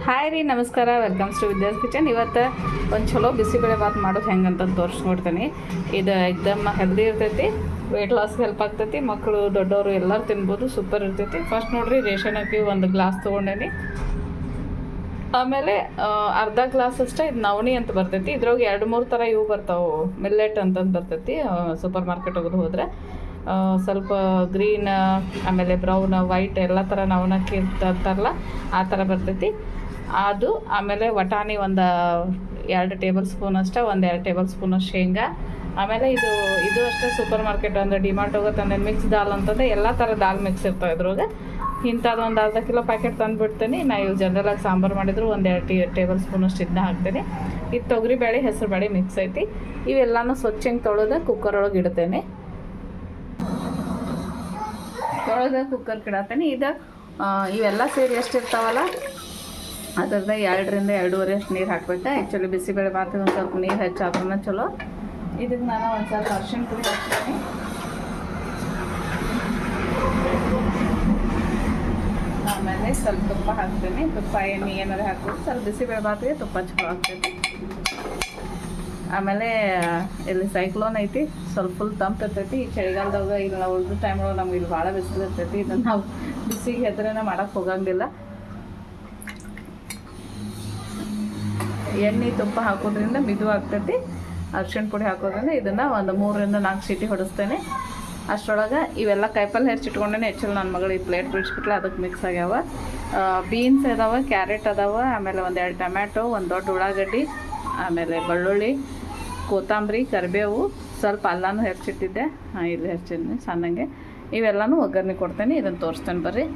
Hi ರೀ, ನಮಸ್ಕಾರ. Welcomes to Vidya's kitchen. ಇವತ್ತು ಒಂದು ಚಲೋ ಬಿಸಿಬೇಳೆ ಭಾತ್ ಮಾಡೋದು ಹೆಂಗೆ ಅಂತ ತೋರಿಸ್ಕೊಡ್ತೀನಿ. ಇದು ಎಕ್ದಮ್ ಹೆಲ್ದಿ ಇರ್ತೈತಿ, ವೆಯ್ಟ್ ಲಾಸ್ಗೆ ಹೆಲ್ಪ್ ಆಗ್ತೈತಿ. ಮಕ್ಕಳು ದೊಡ್ಡವರು ಎಲ್ಲರೂ ತಿನ್ಬೋದು, ಸೂಪರ್ ಇರ್ತೈತಿ. ಫಸ್ಟ್ ನೋಡಿರಿ, ರೇಷನ್ ಅಕ್ಕಿ ಒಂದು ಗ್ಲಾಸ್ ತೊಗೊಂಡೇನಿ. ಆಮೇಲೆ ಅರ್ಧ ಗ್ಲಾಸ್ ಅಷ್ಟೇ ಇದು ನವಣಿ ಅಂತ ಬರ್ತೈತಿ. ಇದ್ರೊಳಗೆ 2-3 ಥರ ಇವು ಬರ್ತಾವೆ, ಮಿಲ್ಲೆಟ್ ಅಂತಂದು ಬರ್ತೈತಿ ಸೂಪರ್ ಮಾರ್ಕೆಟ್ ಹೋಗೋದು ಹೋದರೆ. ಸ್ವಲ್ಪ ಗ್ರೀನ್, ಆಮೇಲೆ ಬ್ರೌನ್, ವೈಟ್ ಎಲ್ಲ ಥರ ನವಣಕ್ಕಿ ಅಂತಾರಲ್ಲ ಆ ಥರ ಬರ್ತೈತಿ ಅದು. ಆಮೇಲೆ ವಟಾಣಿ ಒಂದು 2 ಟೇಬಲ್ ಸ್ಪೂನ್ ಅಷ್ಟೇ, 1-2 ಟೇಬಲ್ ಸ್ಪೂನ್ ಶೇಂಗಾ. ಆಮೇಲೆ ಇದು ಅಷ್ಟೇ ಸೂಪರ್ ಮಾರ್ಕೆಟ್ ಅಂದರೆ ಡಿಮಾರ್ಟ್ ಹೋಗುತ್ತೆ ಮಿಕ್ಸ್ ದಾಲ್ ಅಂತಂದರೆ ಎಲ್ಲ ಥರ ದಾಲ್ ಮಿಕ್ಸ್ ಇರ್ತಾವೆ ಇದ್ರೊಳಗೆ. ಇಂಥದ್ದು ಒಂದು ಅರ್ಧ ಕಿಲೋ ಪ್ಯಾಕೆಟ್ ತಂದುಬಿಡ್ತೀನಿ. ನಾ ಇವು ಜನರಲಾಗಿ ಸಾಂಬಾರು ಮಾಡಿದ್ರು 1-2 ಟೇಬಲ್ ಸ್ಪೂನಷ್ಟು ಇದನ್ನ ಹಾಕ್ತೇನೆ. ಇದು ತೊಗರಿಬೇಳೆ, ಹೆಸರು ಬೇಳೆ ಮಿಕ್ಸ್ ಐತಿ. ಇವೆಲ್ಲನೂ ಸ್ವಚ್ಛಂಗೆ ತೊಳೆದು ಕುಕ್ಕರ್ ಒಳಗೆ ಇಡ್ತೇನೆ. ತೊಳೆದ ಕುಕ್ಕರ್ ಇಡತ್ತೇನೆ. ಇವೆಲ್ಲ ಸೇರಿ ಎಷ್ಟಿರ್ತಾವಲ್ಲ ಅದರದ್ದು 2-2.5 ಅಷ್ಟು ನೀರು ಹಾಕ್ಬೇಕು. ಆ್ಯಕ್ಚುಲಿ ಬಿಸಿಬೇಳೆ ಭಾತಿಗೆ ಒಂದು ಸ್ವಲ್ಪ ನೀರು ಹೆಚ್ಚಾದ್ರೂ ಚಲೋ. ಇದಕ್ಕೆ ನಾನು ಒಂದು ಸ್ವಲ್ಪ ಅರಿಶಿಣ ಪುಡಿ ಹಾಕ್ತೀನಿ. ಆಮೇಲೆ ಸ್ವಲ್ಪ ತುಪ್ಪ ಹಾಕ್ತೀನಿ. ತುಪ್ಪ ಎಣ್ಣೆ ಏನಾದ್ರು ಹಾಕ್ಬೋದು. ಸ್ವಲ್ಪ ಬಿಸಿಬೇಳೆ ಭಾತಿಗೆ ತುಪ್ಪ ಚಲೋ ಹಾಕ್ತೈತಿ. ಆಮೇಲೆ ಇಲ್ಲಿ ಸೈಕ್ಲೋನ್ ಐತಿ, ಸ್ವಲ್ಪ ಫುಲ್ ತಂಪು ಇರ್ತೈತಿ. ಈ ಚಳಿಗಾಲದಾಗ ಇಲ್ಲಿ ನಾವು ಉಳಿದ ಟೈಮೊಳಗೆ ನಮ್ಗೆ ಇಲ್ಲಿ ಭಾಳ ಬಿಸಿಲು ಇರ್ತೈತಿ. ಇದನ್ನು ನಾವು ಬಿಸಿಗೆ ಹೆದ್ರೇ ಮಾಡೋಕ್ಕೆ ಹೋಗಂಗಿಲ್ಲ. ಎಣ್ಣೆ ತುಪ್ಪ ಹಾಕೋದ್ರಿಂದ ಮಿದು ಆಗ್ತೈತಿ. ಅರಿಶಿಣ ಪುಡಿ ಹಾಕೋದ್ರಿಂದ ಇದನ್ನು ಒಂದು 3-4 ಸೀಟಿ ಹೊಡಿಸ್ತೇನೆ. ಅಷ್ಟರೊಳಗೆ ಇವೆಲ್ಲ ಕಾಯಿಪಲ್ಲೆ ಹೆಚ್ಚಿಟ್ಕೊಂಡೇನೆ. ಹೆಚ್ಚಲ್ಲಿ ನನ್ನ ಮಗಳು ಈ ಪ್ಲೇಟ್ ಬಿಡಿಸ್ಬಿಟ್ಲೆ, ಅದಕ್ಕೆ ಮಿಕ್ಸ್ ಆಗ್ಯಾವ. ಬೀನ್ಸ್ ಅದಾವೆ, ಕ್ಯಾರೆಟ್ ಅದಾವೆ, ಆಮೇಲೆ 1-2 ಟೊಮ್ಯಾಟೊ, ಒಂದು ದೊಡ್ಡ ಉಳ್ಳಾಗಡ್ಡಿ, ಆಮೇಲೆ ಬೆಳ್ಳುಳ್ಳಿ, ಕೊತ್ತಂಬರಿ, ಕರಿಬೇವು, ಸ್ವಲ್ಪ ಅಲ್ಲನೂ ಹೆಚ್ಚಿಟ್ಟಿದ್ದೆ. ಇಲ್ಲಿ ಹೆಚ್ಚಿದ್ದೀನಿ ಸಣ್ಣಂಗೆ. ಇವೆಲ್ಲನೂ ಒಗ್ಗರಣೆ ಕೊಡ್ತೇನೆ. ಇದನ್ನು ತೋರಿಸ್ತೇನೆ ಬರ್ರಿ.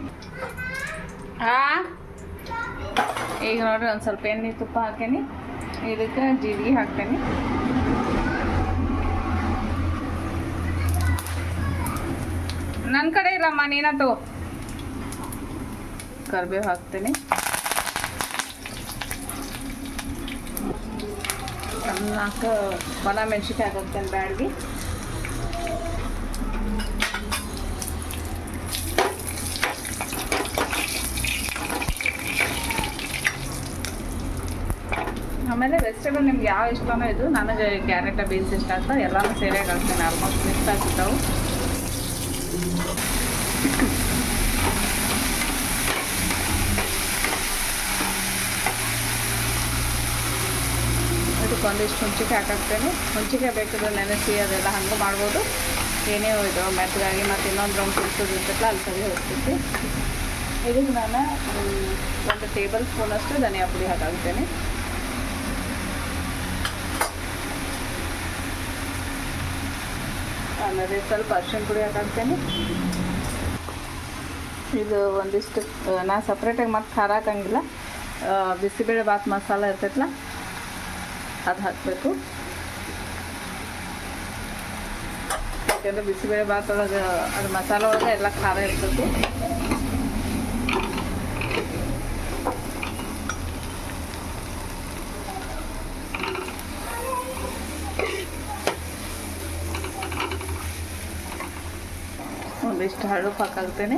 ಈಗ ನೋಡಿರಿ, ಒಂದು ಸ್ವಲ್ಪ ಎಣ್ಣೆ ತುಪ್ಪ ಹಾಕೇನಿ. ಇದಕ್ಕೆ ಜೀರಿಗೆ ಹಾಕ್ತೇನೆ. ನನ್ನ ಕಡೆ ಇಲ್ಲಮ್ಮ, ನೀನ ತಗೋ. ಕರಿಬೇವು ಹಾಕ್ತೇನೆ. ನಾಲ್ಕು ಒಣ ಮೆಣಸಿನ್ಕಾಯಿ ಹಾಕ್ತೇನೆ ಬ್ಯಾಡ್ಗಿ. ಆಮೇಲೆ ವೆಜಿಟೇಬಲ್ ನಿಮ್ಗೆ ಯಾವ ಇಷ್ಟನೋ ಇದು. ನನಗೆ ಕ್ಯಾರೆಟ್, ಬೀನ್ಸ್ ಇಷ್ಟ ಆಗ್ತದೆ. ಎಲ್ಲನೂ ಸೇರಿಯಾಗಿ ಹಾಕ್ತೇನೆ. Almost mix ಆಗ್ತಿದ್ದಾವೆ. ಇದಕ್ಕೊಂದಿಷ್ಟು ಹುಂಚಿಕಾಯಿ ಹಾಕಾಕ್ತೇನೆ. ಹುಂಚಿಕಾಯಿ ಬೇಕಾದ್ರೆ ನೆನೆಸಿ ಅದೆಲ್ಲ ಹಂಗೆ ಮಾಡ್ಬೋದು. ಏನೇ ಇದು ಮೆತ್ತಗಾಗಿ ಮತ್ತು ಇನ್ನೊಂದು ರೌಂಡ್ ಕುದಿಸೋದಿರ್ತೈತಲ್ಲ ಅಲ್ಲಿ ಸರಿ ಹೋಗ್ತೈತಿ. ಇದಕ್ಕೆ ನಾನು 1 ಟೇಬಲ್ ಸ್ಪೂನಷ್ಟು ಧನಿಯಾ ಪುಡಿ ಹಾಕಾಕ್ತೇನೆ. ಆಮೇಲೆ ಸ್ವಲ್ಪ ಅರಿಶಿಣ ಪುಡಿ ಹಾಕಾಕ್ತೇನೆ. ಇದು ಒಂದಿಷ್ಟು ನಾನು ಸಪ್ರೇಟಾಗಿ ಮತ್ತೆ ಖಾರ ಹಾಕಂಗಿಲ್ಲ. ಬಿಸಿಬೇಳೆ ಭಾತ್ ಮಸಾಲ ಇರ್ತೈತಲ್ಲ ಅದು ಹಾಕಬೇಕು. ಯಾಕೆಂದರೆ ಬಿಸಿಬೇಳೆ ಭಾತ್ ಒಳಗೆ ಅದು ಮಸಾಲ ಒಳಗೆ ಎಲ್ಲ ಖಾರ ಇರ್ತೈತಿ. ಒಂದಿಷ್ಟು ಹಳಪು ಹಾಕಾಕ್ತೇನೆ.